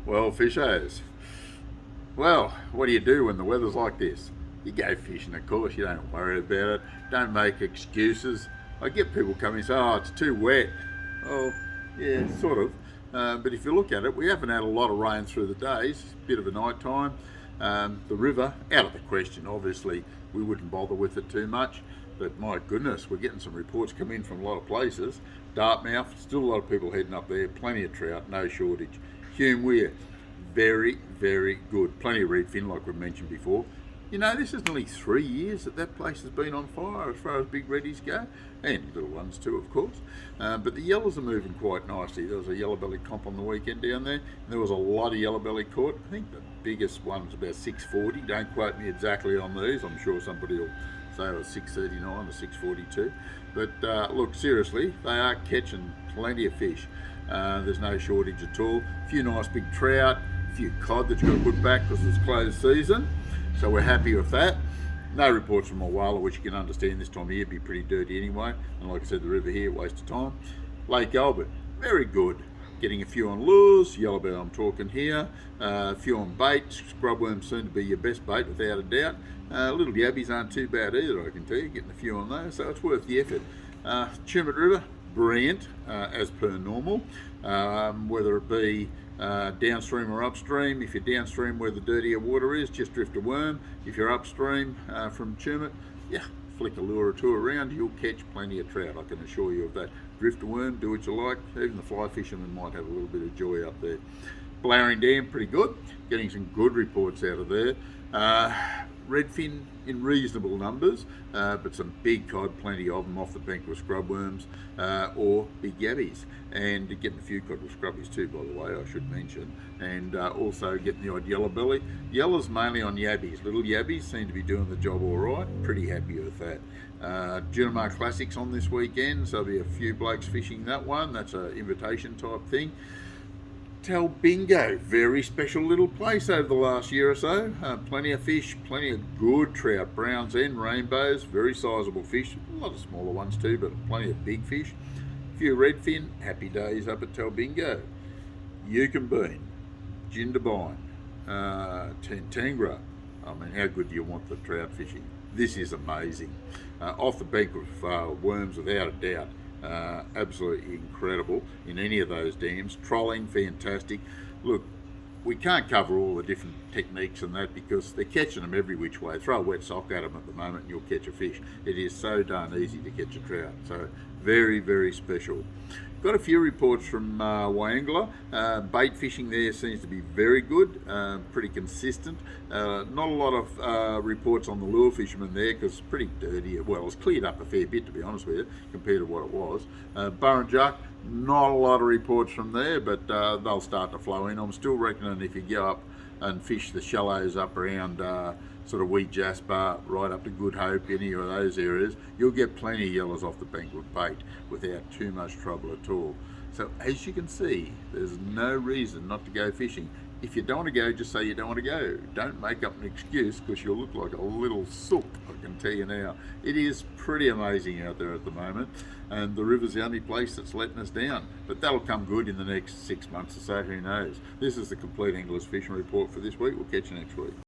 Well, fishers, well, what do you do when the weather's like this? You go fishing, of course, you don't worry about it, don't make excuses. I get people coming and say, oh, it's too wet. Oh, yeah, sort of. But if you look at it, we haven't had a lot of rain through the days, bit of a night time. The river, out of the question, obviously, we wouldn't bother with it too much. But my goodness, we're getting some reports come in from a lot of places. Dartmouth, still a lot of people heading up there, plenty of trout, no shortage. Hume Weir, very, very good. Plenty of redfin, like we've mentioned before. You know, this is nearly 3 years that place has been on fire as far as big reddies go, and little ones too, of course. But the yellows are moving quite nicely. There was a yellow belly comp on the weekend down there, and there was a lot of yellow belly caught. I think the biggest one was about 640. Don't quote me exactly on these. I'm sure somebody will say it was 639 or 642. But look, seriously, they are catching plenty of fish. There's no shortage at all. A few nice big trout, a few cod that you've got to put back because it's closed season. So we're happy with that. No reports from Wagga, which you can understand this time of year, be pretty dirty anyway. And like I said, the river here, waste of time. Lake Albert, very good. Getting a few on lures, yellowbelly I'm talking here, a few on bait, scrubworms soon to be your best bait without a doubt. Little yabbies aren't too bad either, I can tell you, getting a few on those, so it's worth the effort. Tumut River, brilliant, as per normal, whether it be downstream or upstream. If you're downstream where the dirtier water is, just drift a worm. If you're upstream from Tumut, yeah, flick a lure or two around, you'll catch plenty of trout, I can assure you of that. Drift a worm, do what you like. Even the fly fishermen might have a little bit of joy up there. Blowering Dam, pretty good. Getting some good reports out of there. Redfin in reasonable numbers, but some big cod, plenty of them off the bank with scrubworms or big yabbies. And getting a few cod with scrubbies too, by the way, I should mention. And also getting the odd yellow belly. Yellow's mainly on yabbies. Little yabbies seem to be doing the job all right. Pretty happy with that. Junimar Classics on this weekend, so there'll be a few blokes fishing that one. That's an invitation type thing. Bingo, very special little place over the last year or so. Plenty of fish, plenty of good trout, browns and rainbows, very sizable fish. A lot of smaller ones too, but plenty of big fish. A few redfin, happy days up at Bingo. Yukon Bean, Jindabyne, Tantangra. I mean, how good do you want the trout fishing? This is amazing. Off the bank of worms, without a doubt. Absolutely incredible in any of those dams. Trolling, fantastic. Look, we can't cover all the different techniques and that because they're catching them every which way. Throw a wet sock at them at the moment and you'll catch a fish. It is so darn easy to catch a trout. So very, very special. Got a few reports from Wagga. Bait fishing there seems to be very good, pretty consistent. Not a lot of reports on the lure fishermen there because it's pretty dirty. Well, it's cleared up a fair bit, to be honest with you, compared to what it was. Burrinjuck, not a lot of reports from there, but they'll start to flow in. I'm still reckoning if you go up and fish the shallows up around sort of Wee Jasper, right up to Good Hope, any of those areas, you'll get plenty of yellows off the bank with bait without too much trouble at all. So as you can see, there's no reason not to go fishing. If you don't want to go, just say you don't want to go. Don't make up an excuse because you'll look like a little sook, I can tell you now. It is pretty amazing out there at the moment, and the river's the only place that's letting us down. But that'll come good in the next 6 months or so, who knows. This is the Compleat Anglers Fishing Report for this week. We'll catch you next week.